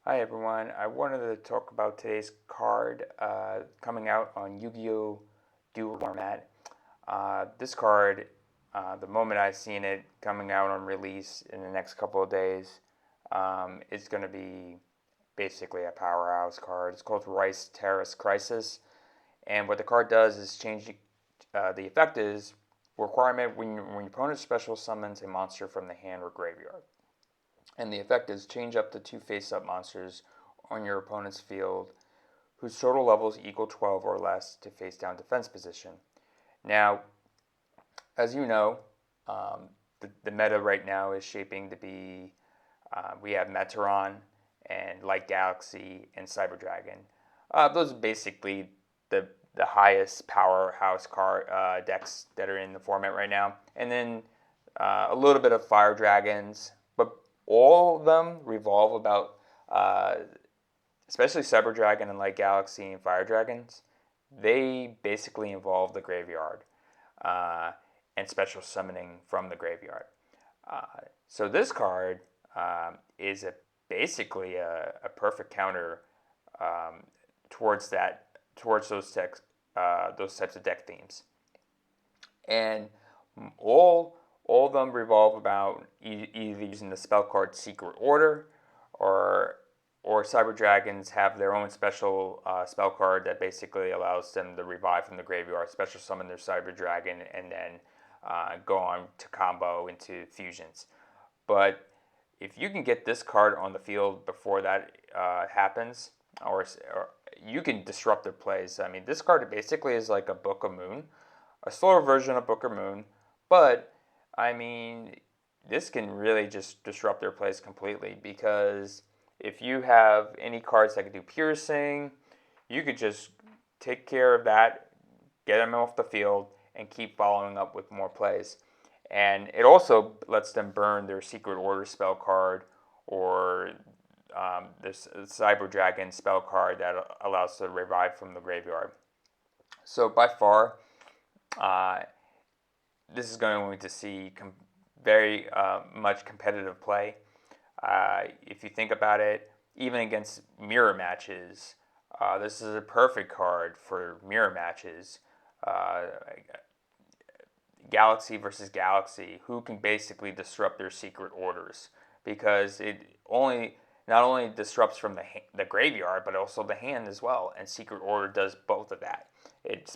Hi everyone, I wanted to talk about today's card coming out on Yu-Gi-Oh! Duel format. This card, the moment I've seen it coming out on release in the next couple of days, it's going to be basically a powerhouse card. It's called Rice Terrace Crisis, and what the card does is change the effect is requirement when your opponent special summons a monster from the hand or graveyard. And the effect is change up to 2 face-up monsters on your opponent's field whose total levels equal 12 or less to face-down defense position. Now, as you know, the meta right now is shaping to be, we have Meteoron and Light Galaxy and Cyber Dragon. Those are basically the highest powerhouse decks that are in the format right now. And then a little bit of Fire Dragons, but all of them revolve about, especially Cyber Dragon and Light Galaxy and Fire Dragons, they basically involve the graveyard and special summoning from the graveyard. So this card is basically a perfect counter towards those types of deck themes, and all of them revolve about either using the spell card Secret Order, or Cyber Dragons have their own special spell card that basically allows them to revive from the graveyard, special summon their Cyber Dragon, and then go on to combo into fusions. But if you can get this card on the field before that happens, or you can disrupt their plays. I mean, this card basically is like a Book of Moon, a slower version of Book of Moon, but I mean, this can really just disrupt their plays completely, because if you have any cards that can do piercing, you could just take care of that, get them off the field, and keep following up with more plays. And it also lets them burn their Secret Order spell card, or this Cyber Dragon spell card that allows to revive from the graveyard. So by far, this is going to see very much competitive play. If you think about it, even against mirror matches, this is a perfect card for mirror matches. Galaxy versus Galaxy, who can basically disrupt their Secret Orders, because it not only disrupts from the graveyard, but also the hand as well. And Secret Order does both of that. It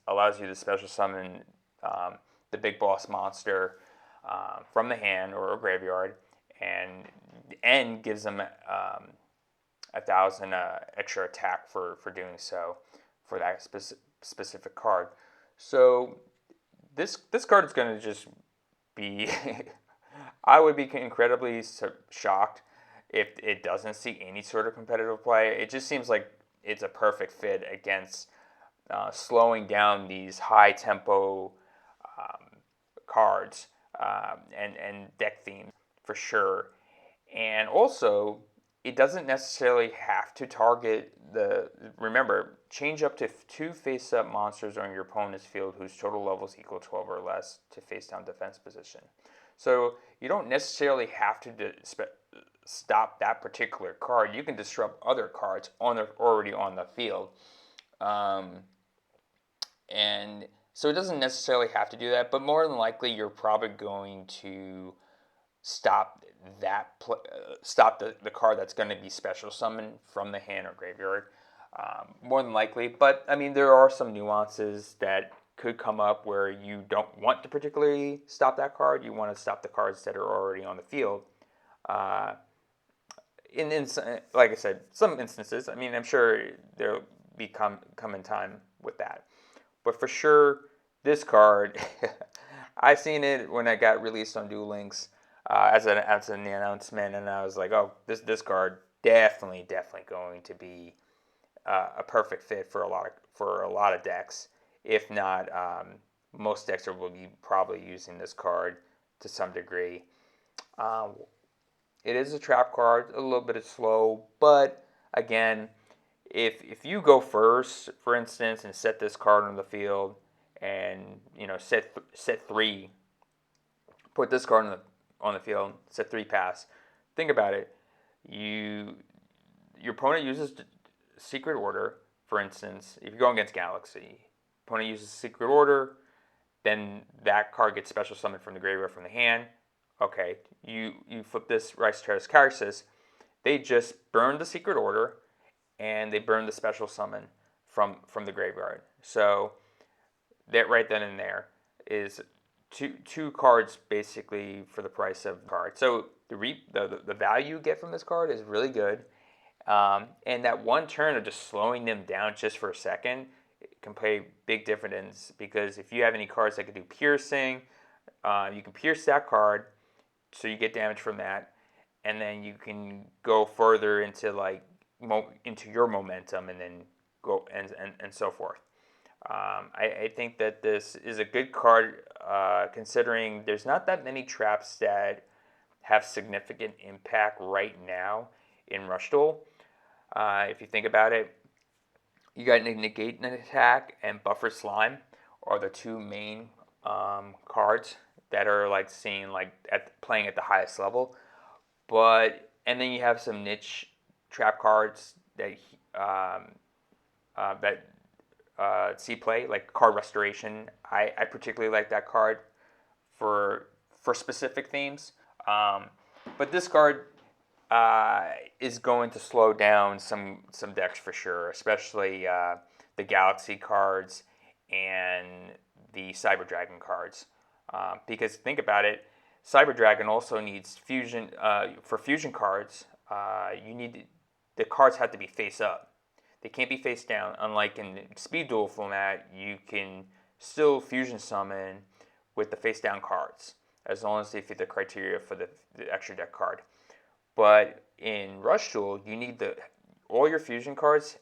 allows you to special summon the big boss monster from the hand or a graveyard, and gives them 1,000 extra attack for doing so for that specific card. So this card is going to just be I would be incredibly shocked if it doesn't see any sort of competitive play. It just seems like it's a perfect fit against slowing down these high tempo cards and deck themes for sure. And also, it doesn't necessarily have to target remember, change up to 2 face-up monsters on your opponent's field whose total levels equal 12 or less to face-down defense position. So you don't necessarily have to stop that particular card. You can disrupt other cards already on the field. And so it doesn't necessarily have to do that, but more than likely you're probably going to stop the card that's going to be special summoned from the hand or graveyard, more than likely. But I mean, there are some nuances that could come up where you don't want to particularly stop that card. You want to stop the cards that are already on the field. Like I said, some instances, I mean, I'm sure there'll be come in time with that. But for sure, this card, I seen it when it got released on Duel Links as an announcement, and I was like, oh, this card definitely going to be a perfect fit for a lot of decks. If not, most decks will be probably using this card to some degree. It is a trap card, a little bit slow, but again, if you go first, for instance, and set this card on the field, and set 3, put this card on the field, set 3 pass. Think about it. your opponent uses Secret Order, for instance, if you're going against Galaxy, opponent uses Secret Order, then that card gets special summoned from the graveyard from the hand. Okay, you flip this Rice Terrace Crisis. They just burn the Secret Order, and they burn the special summon from the graveyard. So that right then and there is two cards basically for the price of the card. So the value you get from this card is really good. And that one turn of just slowing them down just for a second can pay big dividends, because if you have any cards that can do piercing, you can pierce that card, so you get damage from that, and then you can go further into into your momentum, and then go and so forth. I think that this is a good card, considering there's not that many traps that have significant impact right now in Rush Duel. If you think about it, you got Negate an Attack and Buffer Slime are the two main cards that are playing at the highest level. And then you have some niche trap cards that see play, like Card Restoration. I particularly like that card for specific themes. But this card is going to slow down some decks for sure, especially the Galaxy cards and the Cyber Dragon cards. Because think about it, Cyber Dragon also needs fusion. For fusion cards, the cards have to be face up. They can't be face down. Unlike in Speed Duel format, you can still fusion summon with the face down cards, as long as they fit the criteria for the extra deck card. But in Rush Duel, you need all your fusion cards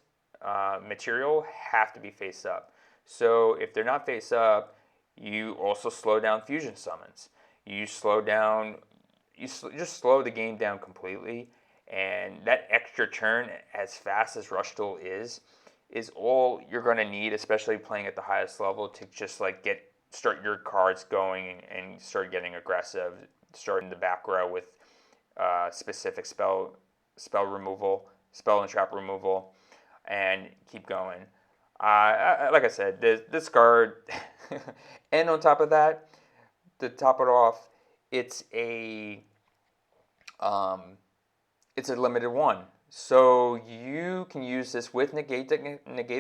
material have to be face up. So if they're not face up, you also slow down fusion summons. You just slow the game down completely, and that extra turn, as fast as Rush Duel is all you're going to need, especially playing at the highest level, to just start your cards going and start getting aggressive, start in the back row with specific spell removal, spell and trap removal, and keep going. Like I said, this card, and on top of that, to top it off, it's a limited one. So you can use this with negate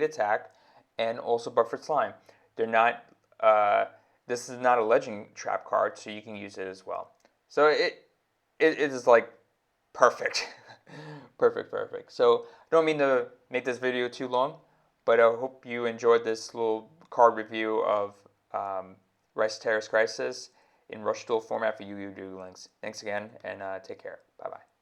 attack and also buffered slime. They're not. This is not a legend trap card, so you can use it as well. So it is like perfect, perfect. So I don't mean to make this video too long, but I hope you enjoyed this little card review of Rice Terrace Crisis in Rush Duel format for Yu-Gi-Oh! Duel Links. Thanks again, and take care. Bye-bye.